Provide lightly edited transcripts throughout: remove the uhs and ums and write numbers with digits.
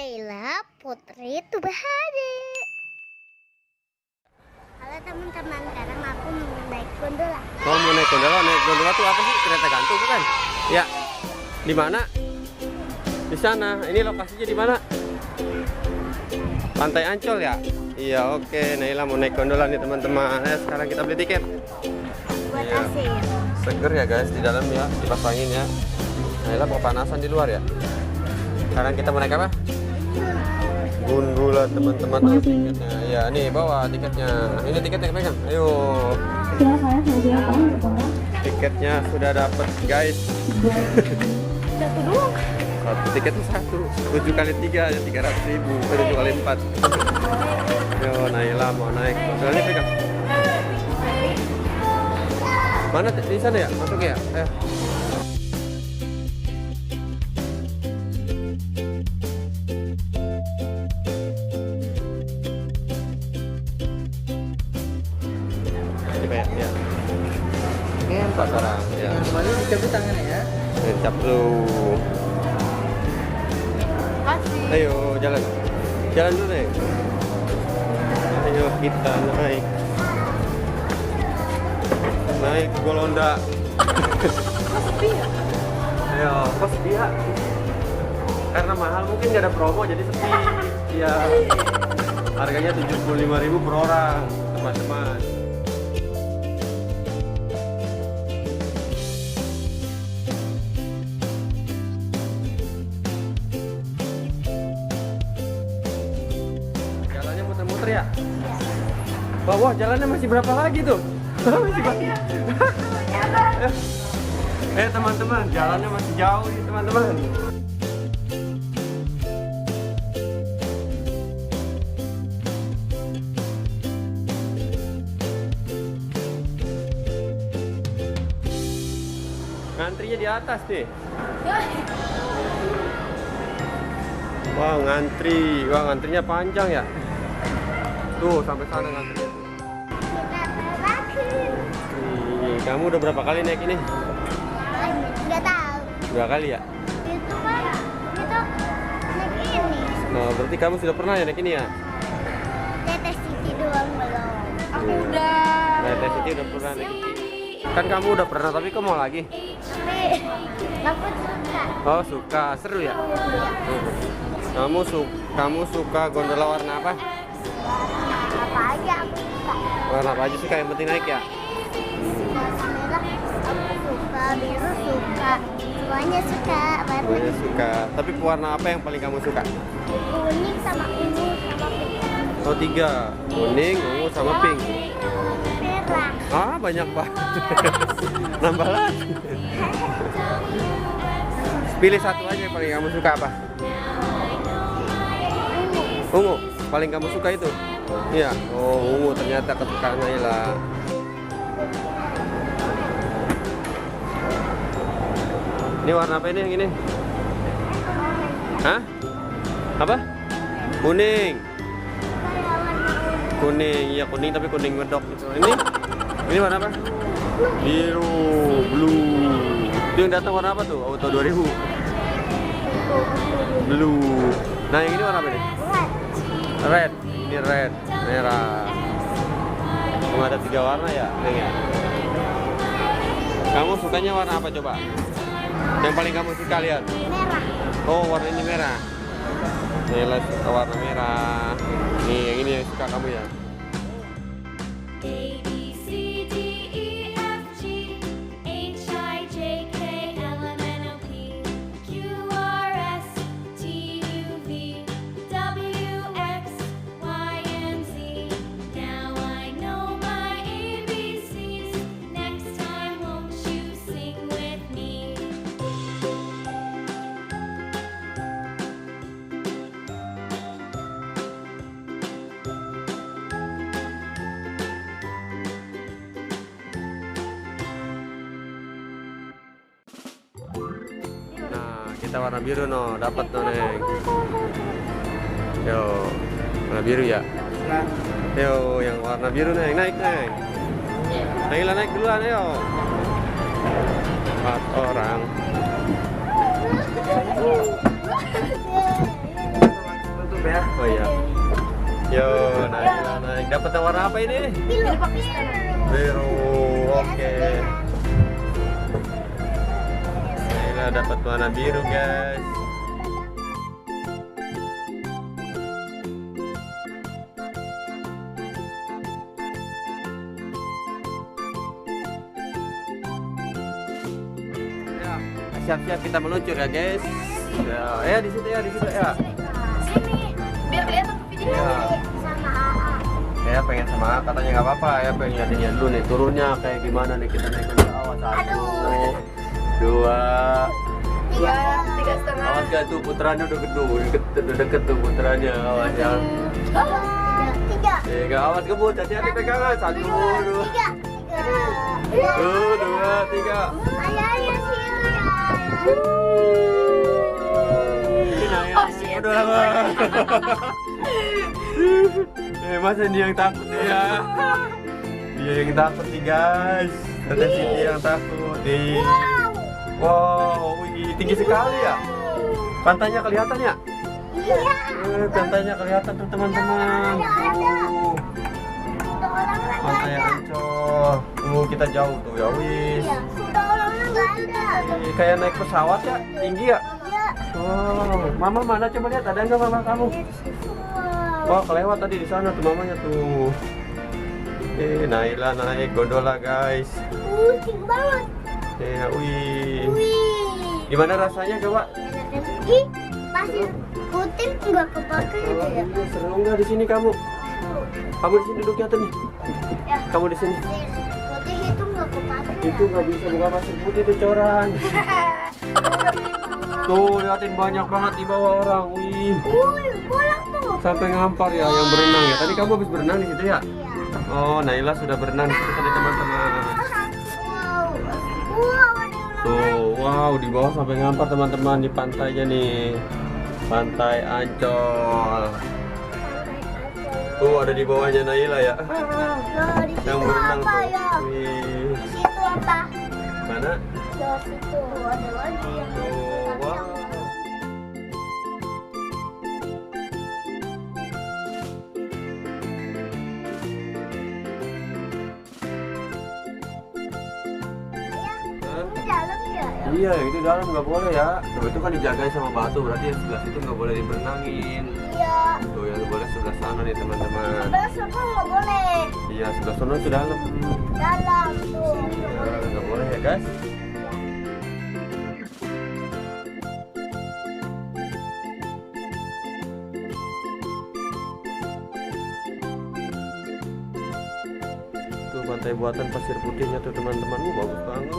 Naila Putri Tubahade. Halo teman-teman, sekarang aku mau naik gondola. Oh, mau naik gondola? Naik gondola tuh apa sih? Kereta gantung bukan? Ya. Di mana? Di sana. Ini lokasinya di mana? Pantai Ancol ya? Iya, oke. Naila mau naik gondola nih teman-teman. Sekarang kita beli tiket. Buat Iya. AC ya. Seger ya guys di dalam ya, dipasangin ya. Naila kepanasan di luar ya. Sekarang kita mau naik apa? Gondola teman-teman tuh tiketnya. Ya, nih bawa tiketnya. Ini tiketnya pegang. Ayo. Tiketnya sudah dapat guys. Satu doang. Satu tiketnya satu. 7 kali 3 ya 300.000. 7 kali 4. Yo, Naila mau naik. Gondolanya pegang. Mana di sana ya? Masuk ya? Ayo. Ya. Empat orang ya. Kembali dicabut tangannya ya. Cap dulu. Kasih. Ayo jalan. Jalan dulu nih. Ayo kita naik. Naik golonda. Ayo, kok sepi ya? Karena mahal mungkin nggak ada promo jadi sepi. Iya. Harganya 75.000 per orang, teman-teman. Jalannya muter-muter ya? Wah, jalannya masih berapa lagi tuh? Masih banyak. Teman-teman, jalannya masih jauh nih teman-teman. Ngantrinya di atas deh. Wah, ngantri. Wah, ngantrinya panjang ya. Tuh, sampai sana ngantrinya. Kamu udah berapa kali naik ini? Nggak tahu. 2 kali ya? Itu kan naik ini. Nah, berarti kamu sudah pernah ya naik ini ya? Tetes City doang belum. Aku udah. Nah, City udah pernah naik ini. Kan kamu udah pernah, tapi kamu mau lagi? Tapi aku suka. Oh, suka. Seru ya? Kamu suka gondola warna apa? Apa aja aku suka. Warna apa aja suka, yang penting naik ya? Merah aku suka, biru suka, semuanya suka. Semuanya suka. Tapi warna apa yang paling kamu suka? Kuning sama ungu sama pink. Oh, 3. Kuning, ungu, sama pink. Merah. Ah, banyak banget. Nambah lagi. Pilih satu aja yang paling kamu suka apa? Ungu. Paling kamu suka itu? Iya. Oh, ungu ternyata kesukaan Naila. Ini warna apa ini yang ini? Hah? Apa? Kuning. Kuning, iya kuning tapi kuning medok gitu. Ini warna apa? Biru, blue. Itu yang datang warna apa tuh? Auto 2000. Blue. Nah, yang ini warna apa nih? Red. Ini red, merah. Cuma ada 3 warna ya, Neng ya? Kamu sukanya warna apa coba? Yang paling kamu suka lihat? Merah. Oh, warnanya merah. Nela suka warna merah. Nih, yang ini yang suka kamu ya. Kita warna biru no, dapat no Neng. Yo, warna biru ya. Yo, yang warna biru Neng, naik Neng. Naila naik duluan ayo. 4 orang. dapat yang warna apa ini? Biru Pakistan. Biru. Oke. Naila dapat warna biru, guys. Siap-siap kita meluncur ya, guys. Ya, di situ ya, di situ ya. Sini, biar kelihatan videonya. Iya. Sama AA. Ya pengen sama A, katanya nggak apa-apa ya, pengen lihat dulu nih turunnya kayak gimana nih, kita naik ke bawah. 1, 2, 3,5. awas gak tuh putranya udah deket tuh putranya, awas ya. 3. Awas kebut, hati-hati pegangan. 1, 2, 3. Ayah sini ya. Oh shit. Udah lama. Masa dia yang takut ya? Dia yang takut nih, guys. Ada Siti yang takut nih. Wow, wih, tinggi sekali ya. Pantainya kelihatan ya? Iya. Pantainya kelihatan tuh teman-teman. Pantai Ancol. Kita jauh tuh ya, wis. Sudah orangnya nggak ada. Kayak naik pesawat ya, tinggi ya. Iya. Oh, mama mana, coba lihat, ada nggak mama kamu? Wah, kelewat tadi di sana tuh mamanya tuh. Naila naik gondola, guys. Tinggi banget. Wih. Wih. Gimana rasanya coba? Ih, pasir putih nggak kepake gitu ya? Iya, seru nggak di sini kamu? Kamu di sini duduknya tuh nih. Ya. Kamu di sini. Putih itu nggak kepake. Itu nggak bisa buka pasir putih tuh, coran. Tuh, liatin banyak banget di bawah orang. Wih. Wih, bola tuh. Sampai ngampar ya yang berenang ya. Tadi kamu habis berenang di situ ya? Iya. Oh, Naila sudah berenang di situ tadi, teman-teman. Wow. Wow, ada ulang. Tuh, wow, di bawah sampai ngampar teman-teman di pantainya nih. Pantai Ancol. Tuh, ada di bawahnya Naila ya. Loh, di situ Yang berenang apa tuh. ya? Wih. Di situ apa? Mana? Loh, situ ada lagi yang Tuh, wow. Ini dalam ya? Iya, itu dalam nggak boleh ya. Tuh, itu kan dijagain sama batu, berarti yang sebelah situ nggak boleh diberenangin. Iya. Tuh, yang boleh sebelah sana nih, teman-teman. Sebelah sana nggak boleh. Iya, sebelah sana itu dalam. Dalam tuh. Ya, nggak boleh ya, guys. Tuh, pantai buatan pasir putihnya tuh, teman-teman. Bagus banget.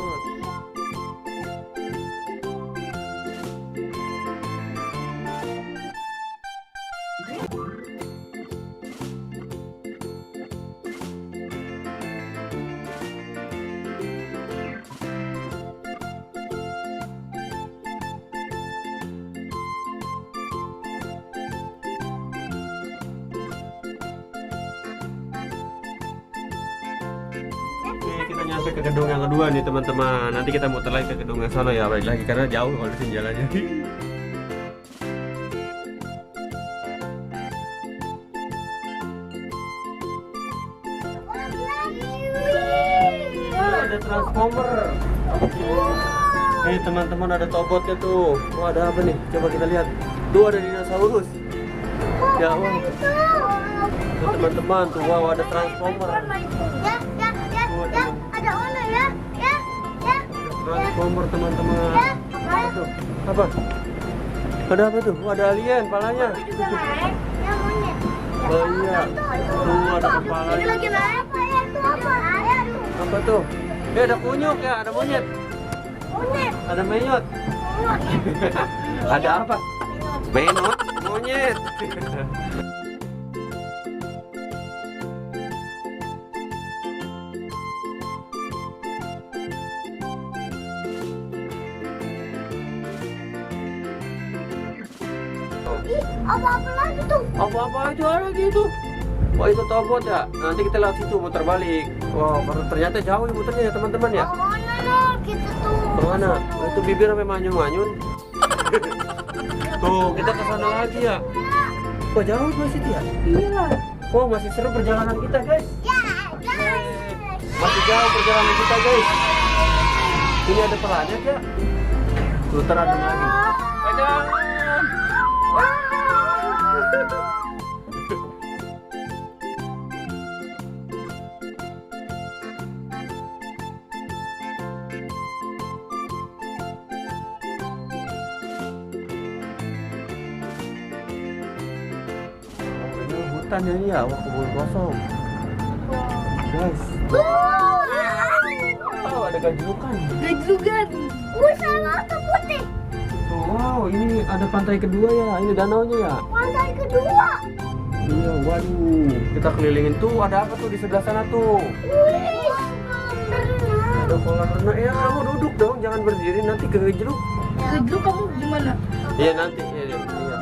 Oke, kita nyampe ke gedung yang kedua nih, teman-teman. Nanti kita muter lagi ke gedung yang sana ya, balik lagi karena jauh kalau di sini jalannya. Ada transformer. Teman-teman, ada tobotnya tuh. Wah, ada apa nih? Coba kita lihat. Tuh ada dinosaurus. Ya, wah. Tuh, teman-teman, tuh wow, ada transformer. Ya, ada warna ya, ya. Transformer, teman-teman. Apa tuh? Apa? Ada apa tuh? Wah, ada alien palanya. Ya, monyet. Oh iya. Tuh ada kepalanya. Ini lagi naik apa ya? Itu apa? Apa tuh? Ada kunyuk ya, ada monyet. Monyet. Ada menyot. Ada apa? Menot, monyet. Apa-apa lagi tuh? Apa-apa itu ada gitu. Wah, itu tobot ya. Nanti kita lewat situ muter balik. Wah, ternyata jauh ya muternya ya, teman-teman ya. Mana loh kita tuh? Kemana? Oh, itu bibir sampai manyun-manyun. Tuh, kita ke sana lagi ya. Wah, jauh masih ya. Iya. Oh, masih seru perjalanan kita, guys. Ya, guys. Masih jauh perjalanan kita, guys. Ini ada pelannya, ya? Putar adem lagi. Pegang. Ini hutan ya, ini ya, kebun kosong. Guys. Wow, ada gajlukan. Gajlukan. Sama otak putih. Wow, ini ada pantai kedua ya. Ini danaunya ya. Pantai kedua. Iya, waduh. Kita kelilingin tuh. Ada apa tuh di sebelah sana tuh? Wih. Ada kolam renang. Ya, kamu duduk dong. Jangan berdiri. Nanti kegejluk. Gajluk kamu gimana? Iya, nanti. Iya, iya. Iya.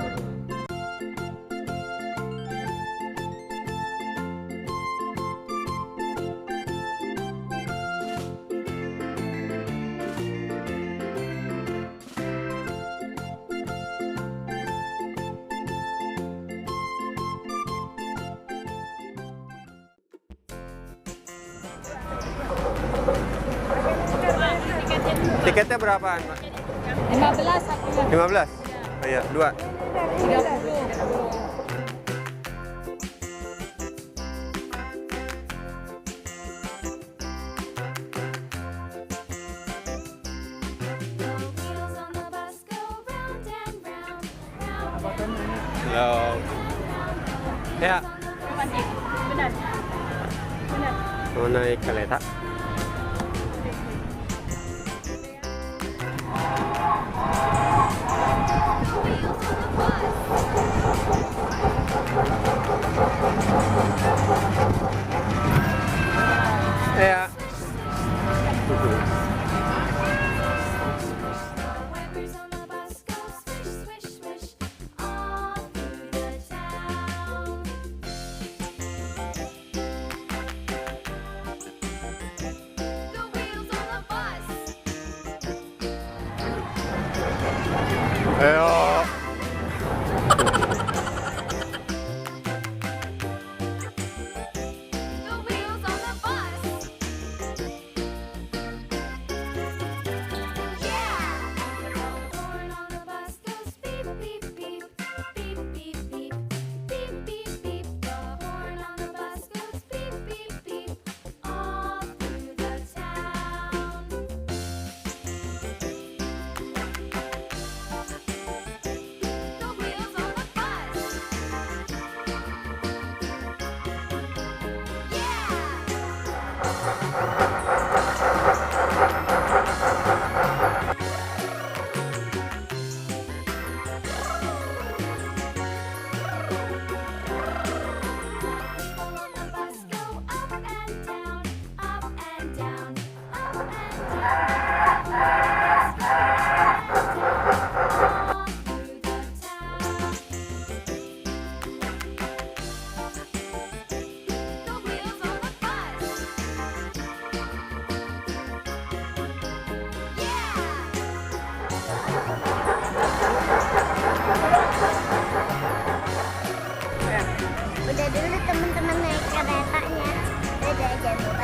Tiketnya berapaan, Pak? 15 satunya. 15? Oh, iya, 2. 30. Halo. Ya, Benar. Benar. mau naik kereta. Ya. Ayo. Udah dulu teman-teman naik keretanya. Udah aja.